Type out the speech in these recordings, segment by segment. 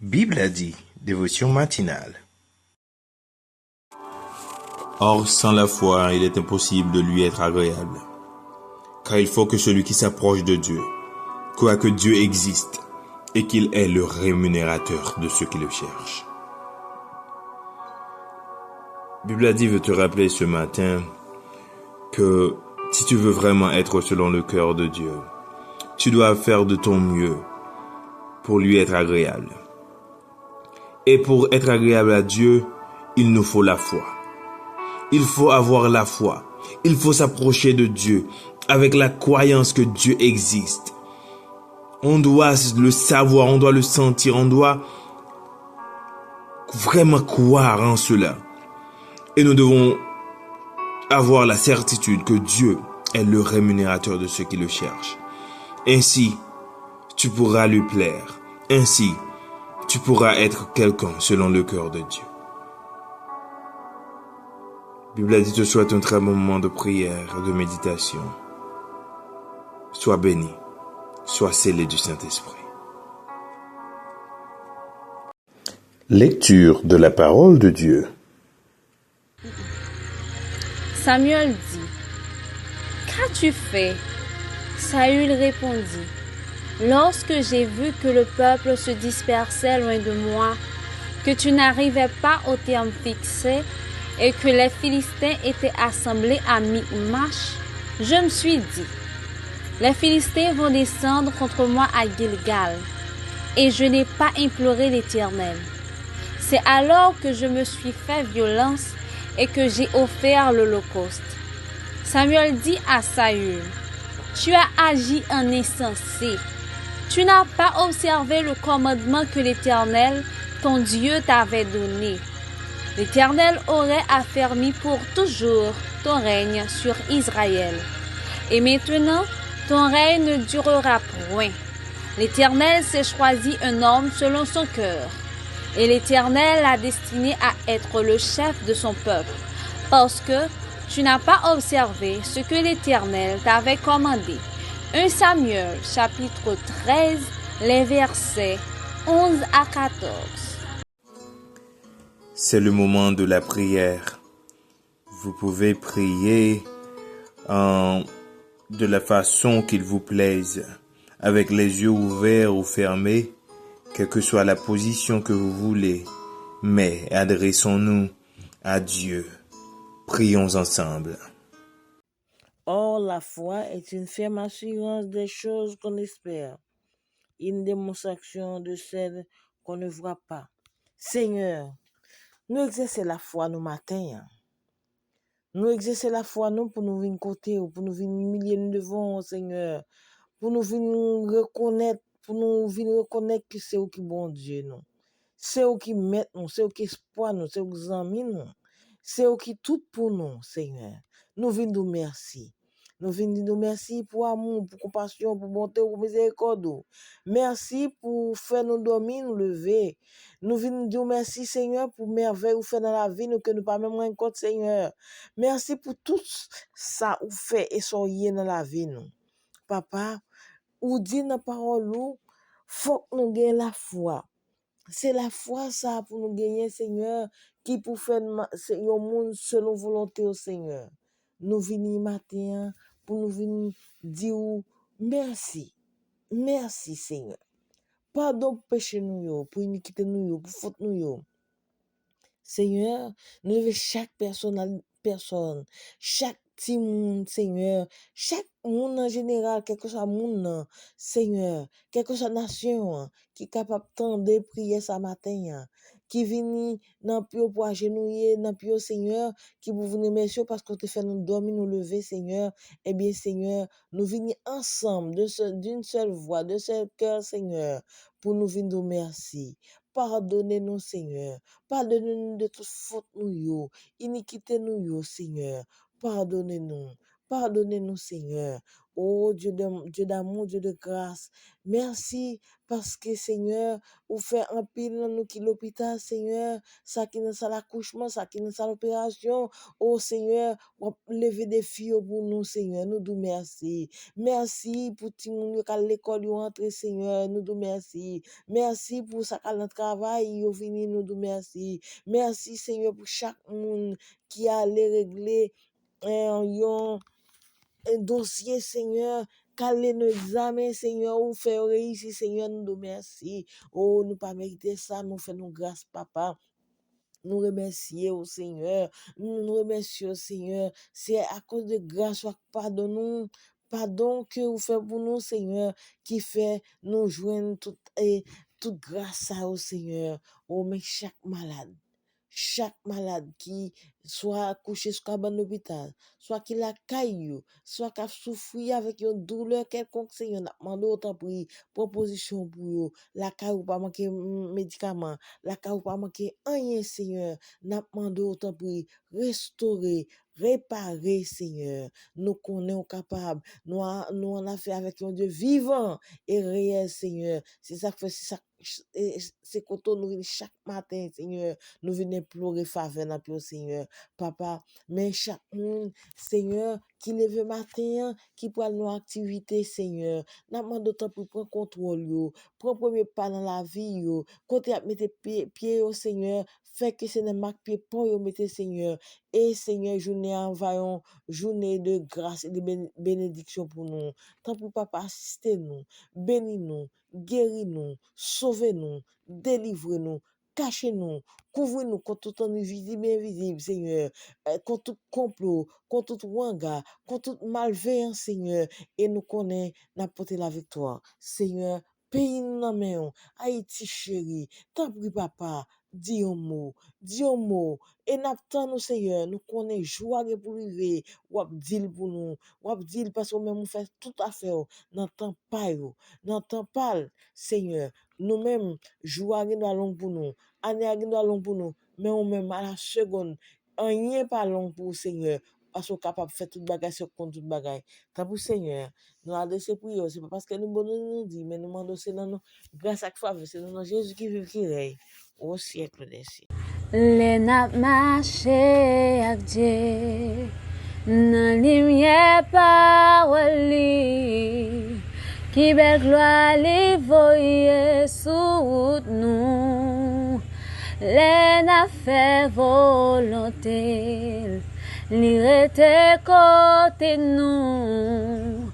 Bible a dit, dévotion matinale. Or, sans la foi, il est impossible de lui être agréable. Car il faut que celui qui s'approche de Dieu croit que Dieu existe et qu'il est le rémunérateur de ceux qui le cherchent. Bible a dit veut te rappeler ce matin que si tu veux vraiment être selon le cœur de Dieu, tu dois faire de ton mieux pour lui être agréable. Et pour être agréable à Dieu, il nous faut la foi. Il faut avoir la foi. Il faut s'approcher de Dieu avec la croyance que Dieu existe. On doit le savoir, on doit le sentir, on doit vraiment croire en cela. Et nous devons avoir la certitude que Dieu est le rémunérateur de ceux qui le cherchent. Ainsi, tu pourras lui plaire. Ainsi, tu pourras être quelqu'un selon le cœur de Dieu. La Bible a dit te souhaite un très bon moment de prière et de méditation. Sois béni, sois scellé du Saint-Esprit. Lecture de la parole de Dieu. Samuel dit, qu'as-tu fait? Saül répondit, lorsque j'ai vu que le peuple se dispersait loin de moi, que tu n'arrivais pas au terme fixé et que les Philistins étaient assemblés à Michmash, je me suis dit, les Philistins vont descendre contre moi à Gilgal, et je n'ai pas imploré l'Éternel. C'est alors que je me suis fait violence et que j'ai offert l'holocauste. Samuel dit à Saül, tu as agi en insensé. Tu n'as pas observé le commandement que l'Éternel, ton Dieu, t'avait donné. L'Éternel aurait affermi pour toujours ton règne sur Israël. Et maintenant, ton règne ne durera point. L'Éternel s'est choisi un homme selon son cœur. Et l'Éternel l'a destiné à être le chef de son peuple, parce que tu n'as pas observé ce que l'Éternel t'avait commandé. 1 Samuel, chapitre 13, les versets 11 à 14. C'est le moment de la prière. Vous pouvez prier de la façon qu'il vous plaise, avec les yeux ouverts ou fermés, quelle que soit la position que vous voulez, mais adressons-nous à Dieu. Prions ensemble. Or, la foi est une ferme assurance des choses qu'on espère, une démonstration de celles qu'on ne voit pas. Seigneur, nous exerçons la foi nous matin. Nous exerçons la foi nous pour nous venir côté, pour nous venir humilier nous devant, Seigneur, pour nous venir reconnaître, que c'est vous qui bon Dieu nous. C'est vous qui met nous, c'est vous qui espoir nous, c'est vous qui amis nous. C'est vous qui tout pour nous, Seigneur. Nous venons nous merci. Nous venons nous merci pour amour, pour compassion, pour bonté, pour miséricorde. Merci pour faire nous dormir, nous lever. Nous venons nous merci, Seigneur, pour merveille vous fait dans la vie, nous que nous pas même rien compte, Seigneur. Merci pour tout ça vous fait et soyez dans la vie, nous. Papa, ou dit dans la parole, faut que nous gagnions la foi. C'est la foi ça pour nous gagner, Seigneur, qui pour faire un monde selon volonté au Seigneur. Nous venons matin pour nous venir dire merci. Merci, Seigneur. Pardon pour péché nous, pour iniquité nous, pour faute nous. Seigneur, nous devons chaque personne, chaque petit monde, Seigneur, chaque monde en général, quelque chose monde, Seigneur, quelque chose nation, qui est capable de prier ce matin, qui vient dans pio pour agenouiller, dans pio, Seigneur, qui vous venez, messieurs, parce qu'on te fait nous dormir, nous lever, Seigneur, eh bien, Seigneur, nous venons ensemble, d'une seule voix, de seul cœur, Seigneur, pour nous venir nous merci. Pardonnez-nous, Seigneur. Pardonnez-nous de toutes fautes nous, iniquité nous, Seigneur. Pardonnez-nous. Pardonnez-nous, Seigneur. Oh Dieu d'amour, Dieu de grâce. Merci parce que Seigneur, vous fait un pile dans nous qui l'hôpital, Seigneur, ça qui nous ça l'accouchement, ça qui nous ça l'opération. Oh Seigneur, on lever des filles pour nous, Seigneur. Nous disons merci. Merci pour tout le monde qui à l'école yo entré, Seigneur. Nous disons merci. Merci pour ça qui a le travail, yo vini, nous disons merci. Merci Seigneur pour chaque monde qui a allé régler un dossier, Seigneur. Calez nos examens, Seigneur, ou fait réussir, Seigneur, nous disons merci. Oh, nous pas mériter ça, nous faisons grâce, Papa. Nous remercions au Seigneur. Nous remercions au Seigneur. C'est à cause de grâce, pardon nous. Pardon que vous faites pour nous, Seigneur, qui fait nous joindre toute grâce au Seigneur. Oh, mais chaque malade qui soit couché sur un hôpital, soit qui la caillou, soit qui a souffert avec une douleur quelconque, Seigneur, n'a demandé autant pour proposition pour eux, la caillou pas manquer médicaments, la caillou pas manquer rien, Seigneur, n'a demandé autant pour restaurer, réparer, Seigneur. Nous connaissons capables, nous en a fait avec un Dieu vivant et réel, Seigneur. C'est ça que fait, c'est quand nous venons chaque matin, Seigneur, nous venons pleurer faveur dans le Seigneur. Papa, mais chaque monde, Seigneur, qui lève matin, qui prend nos activités, Seigneur, n'a pas d'autant pour prendre contrôle, prendre premier pas dans la vie, côté à mettre pied au Seigneur, fait que c'est des marques pied pour yo mettre, Seigneur. Et Seigneur, journée envoyons, journée de grâce et de bénédiction pour nous. Tant pour Papa, assistez nous, bénis-nous, guéris-nous, sauvez-nous, délivrez-nous, cachez-nous, couvrez-nous contre tout ennemi visible et invisible, Seigneur, contre tout complot, contre tout wanga, contre toute malveillance, Seigneur, et nous connaissons n'apporter la victoire. Seigneur, pays nous dans main, Haïti chéri, tant pis Papa, dis un mot, et n'attend nous, Seigneur, nous connaissons joie pour arriver, ou dire pour nous, ou dire parce que même nous fait tout à fait, n'entend pas, Seigneur, nous-mêmes, joie nous long pour nous, année nous long pour nous, mais on même à la seconde, rien pas long pour Seigneur, parce qu'on est capable de faire toute bagaille sur compte toute bagaille. Tant pour Seigneur, nous adressons prières, c'est pas parce que nous nous dit, mais nous demandons c'est dans nous, grâce à faveur, c'est dans Jésus qui vit qui règne au siècle des siècles. Le nap marché avec Dieu, nan lumière parole li, qui belle gloire li voye sous nous. Le nap fait volonté, li rete côté nous.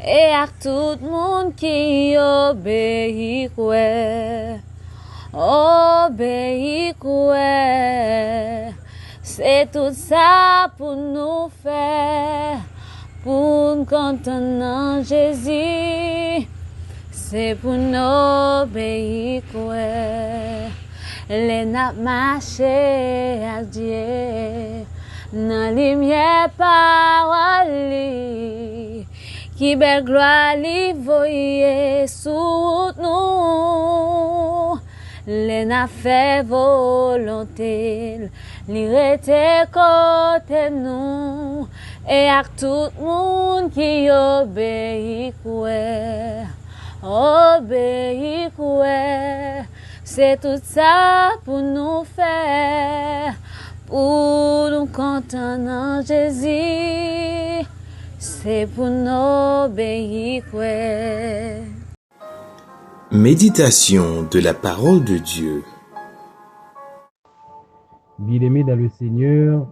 Et à tout le monde qui obéit, ouais. Obéis, ouais, c'est tout ça pour nous faire, pour nous contenir Jésus, c'est pour nous obéir, ouais, les n'a marché à Dieu, dans les lumière parole, qui belle gloire li voye sous nous. Les n'a fait volonté, li rete côté nous, et à tout le monde qui obéit, ouais, c'est tout ça pour nous faire, pour nous contenir Jésus, c'est pour nous obéir, ouais. Méditation de la parole de Dieu. Bien-aimés dans le Seigneur,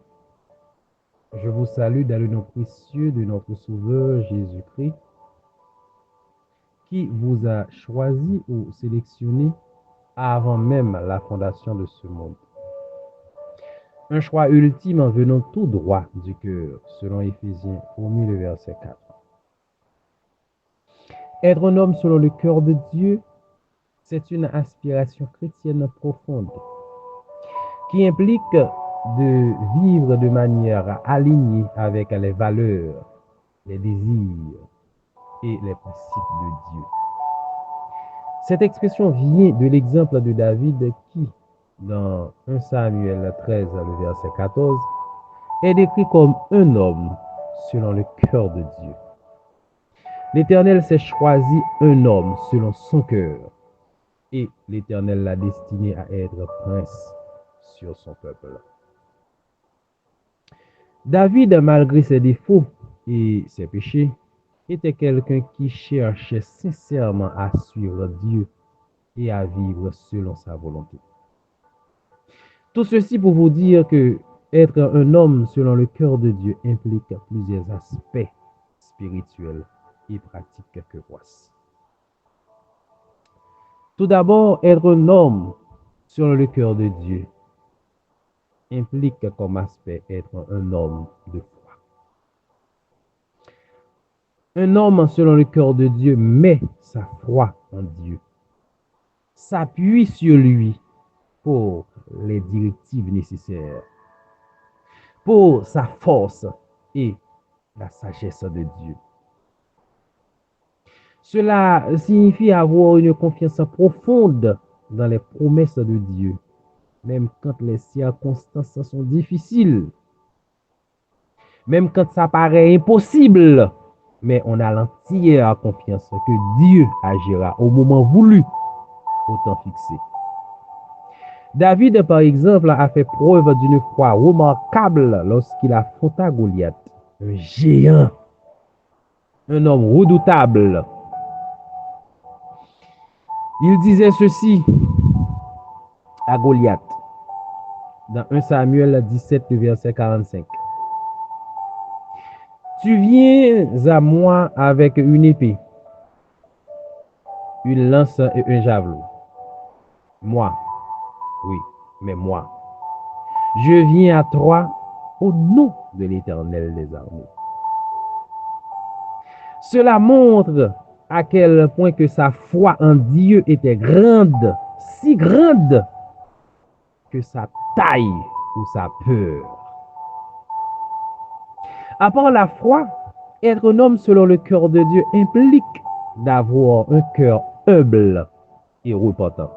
je vous salue dans le nom précieux de notre Sauveur Jésus-Christ, qui vous a choisi ou sélectionné avant même la fondation de ce monde. Un choix ultime en venant tout droit du cœur, selon Éphésiens 1, le verset 4. Être un homme selon le cœur de Dieu, c'est une aspiration chrétienne profonde qui implique de vivre de manière alignée avec les valeurs, les désirs et les principes de Dieu. Cette expression vient de l'exemple de David qui, dans 1 Samuel 13, le verset 14, est décrit comme un homme selon le cœur de Dieu. L'Éternel s'est choisi un homme selon son cœur, et l'Éternel l'a destiné à être prince sur son peuple. David, malgré ses défauts et ses péchés, était quelqu'un qui cherchait sincèrement à suivre Dieu et à vivre selon sa volonté. Tout ceci pour vous dire que être un homme selon le cœur de Dieu implique plusieurs aspects spirituels et pratiques que voici. Tout d'abord, être un homme selon le cœur de Dieu implique comme aspect être un homme de foi. Un homme selon le cœur de Dieu met sa foi en Dieu, s'appuie sur lui pour les directives nécessaires, pour sa force et la sagesse de Dieu. Cela signifie avoir une confiance profonde dans les promesses de Dieu, même quand les circonstances sont difficiles, même quand ça paraît impossible, mais on a l'entière confiance que Dieu agira au moment voulu, au temps fixé. David, par exemple, a fait preuve d'une foi remarquable lorsqu'il affronta Goliath, un géant, un homme redoutable. Il disait ceci à Goliath dans 1 Samuel 17, verset 45. Tu viens à moi avec une épée, une lance et un javelot. Moi, oui, mais moi, je viens à toi au nom de l'Éternel des armées. Cela montre à quel point que sa foi en Dieu était grande, si grande que sa taille ou sa peur. À part la foi, être un homme selon le cœur de Dieu implique d'avoir un cœur humble et repentant.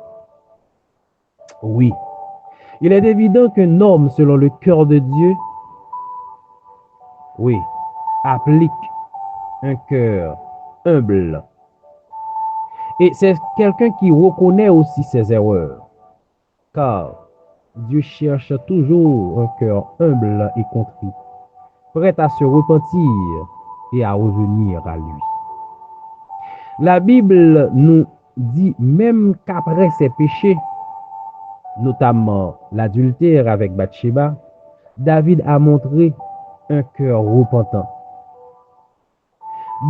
Oui, il est évident qu'un homme selon le cœur de Dieu, oui, applique un cœur humble. Et c'est quelqu'un qui reconnaît aussi ses erreurs. Car Dieu cherche toujours un cœur humble et contrit, prêt à se repentir et à revenir à lui. La Bible nous dit même qu'après ses péchés, notamment l'adultère avec Bathsheba, David a montré un cœur repentant.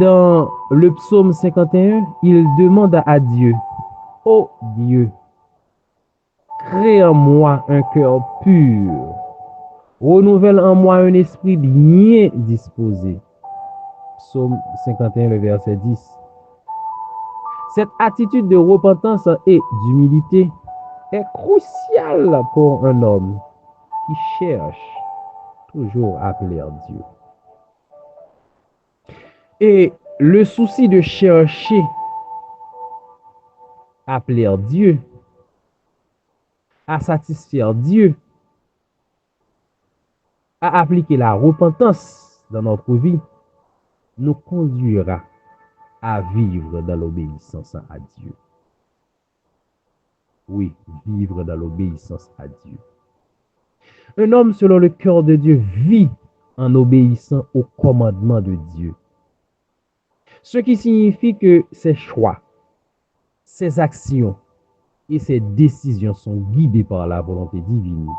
Dans le psaume 51, il demande à Dieu, « Ô Dieu, crée en moi un cœur pur, renouvelle en moi un esprit bien disposé. » Psaume 51, le verset 10. Cette attitude de repentance et d'humilité est cruciale pour un homme qui cherche toujours à plaire Dieu. Et le souci de chercher à plaire Dieu, à satisfaire Dieu, à appliquer la repentance dans notre vie, nous conduira à vivre dans l'obéissance à Dieu. Oui, vivre dans l'obéissance à Dieu. Un homme selon le cœur de Dieu vit en obéissant au commandement de Dieu. Ce qui signifie que ses choix, ses actions et ses décisions sont guidées par la volonté divine,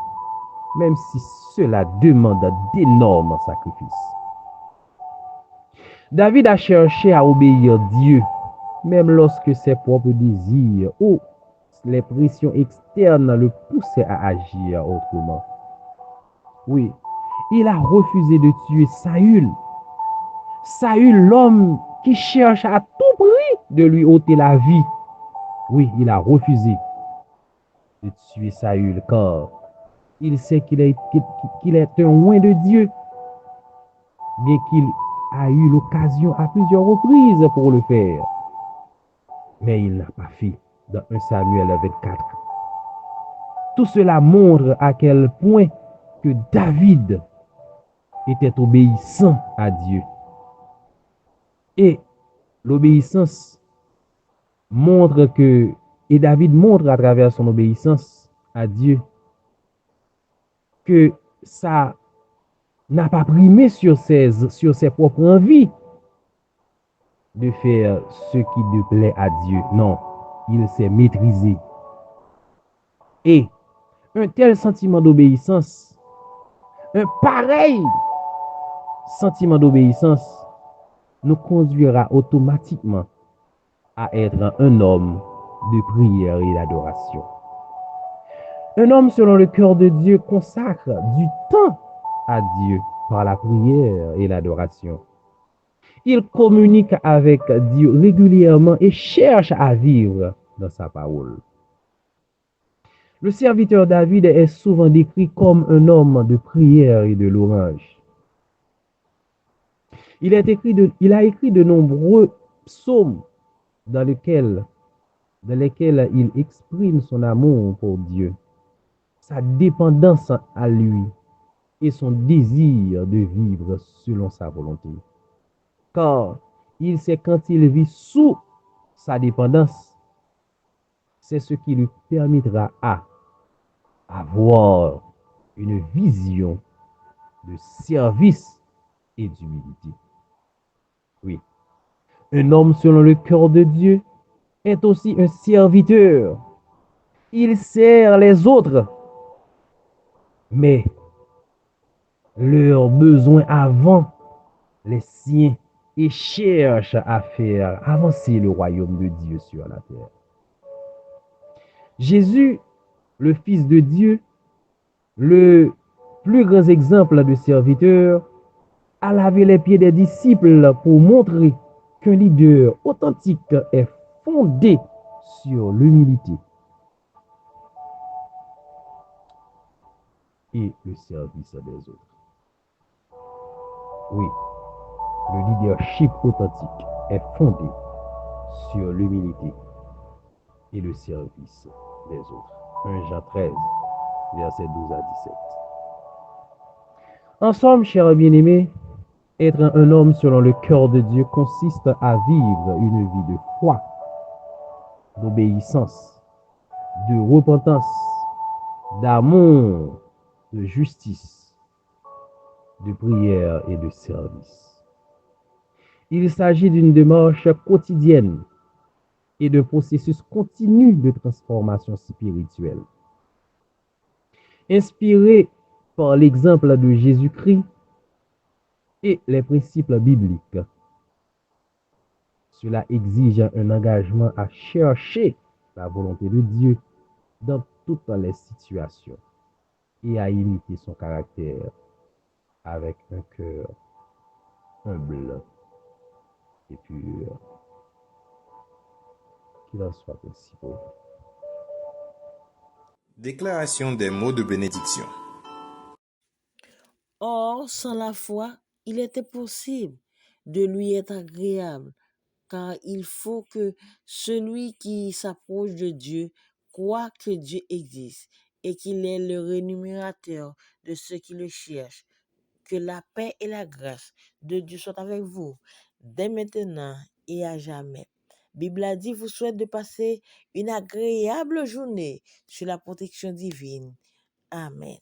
même si cela demande d'énormes sacrifices. David a cherché à obéir Dieu, même lorsque ses propres désirs ou les pressions externes le poussaient à agir autrement. Oui, il a refusé de tuer Saül. Saül, l'homme qui cherche à tout prix de lui ôter la vie. Oui, il a refusé de tuer Saül car il sait qu'il est un oint de Dieu, bien qu'il a eu l'occasion à plusieurs reprises pour le faire. Mais il n'a pas fait dans 1 Samuel 24. Tout cela montre à quel point que David était obéissant à Dieu. Et l'obéissance montre que, et David montre à travers son obéissance à Dieu, que ça n'a pas primé sur ses propres envies de faire ce qui ne plaît à Dieu. Non, il s'est maîtrisé. Et un tel sentiment d'obéissance, un pareil sentiment d'obéissance nous conduira automatiquement à être un homme de prière et d'adoration. Un homme selon le cœur de Dieu consacre du temps à Dieu par la prière et l'adoration. Il communique avec Dieu régulièrement et cherche à vivre dans sa parole. Le serviteur David est souvent décrit comme un homme de prière et de louange. Il a écrit de nombreux psaumes dans lesquels il exprime son amour pour Dieu, sa dépendance à lui et son désir de vivre selon sa volonté. Car il sait quand il vit sous sa dépendance, c'est ce qui lui permettra à avoir une vision de service et d'humilité. Oui, un homme selon le cœur de Dieu est aussi un serviteur. Il sert les autres, mais leurs besoins avant les siens et cherche à faire avancer le royaume de Dieu sur la terre. Jésus, le Fils de Dieu, le plus grand exemple de serviteur, a lavé les pieds des disciples pour montrer qu'un leader authentique est fondé sur l'humilité et le service des autres. Oui, le leadership authentique est fondé sur l'humilité et le service des autres. 1 Jean 13, versets 12 à 17. En somme, chers bien-aimés, être un homme selon le cœur de Dieu consiste à vivre une vie de foi, d'obéissance, de repentance, d'amour, de justice, de prière et de service. Il s'agit d'une démarche quotidienne et d'un processus continu de transformation spirituelle. Inspiré par l'exemple de Jésus-Christ et les principes bibliques, cela exige un engagement à chercher la volonté de Dieu dans toutes les situations et à imiter son caractère avec un cœur humble et pur. Qu'il en soit ainsi pour vous. Déclaration des mots de bénédiction. Or, sans la foi, il était possible de lui être agréable, car il faut que celui qui s'approche de Dieu croit que Dieu existe et qu'il est le rémunérateur de ceux qui le cherchent. Que la paix et la grâce de Dieu soient avec vous, dès maintenant et à jamais. Bible a dit, vous souhaite de passer une agréable journée sous la protection divine. Amen.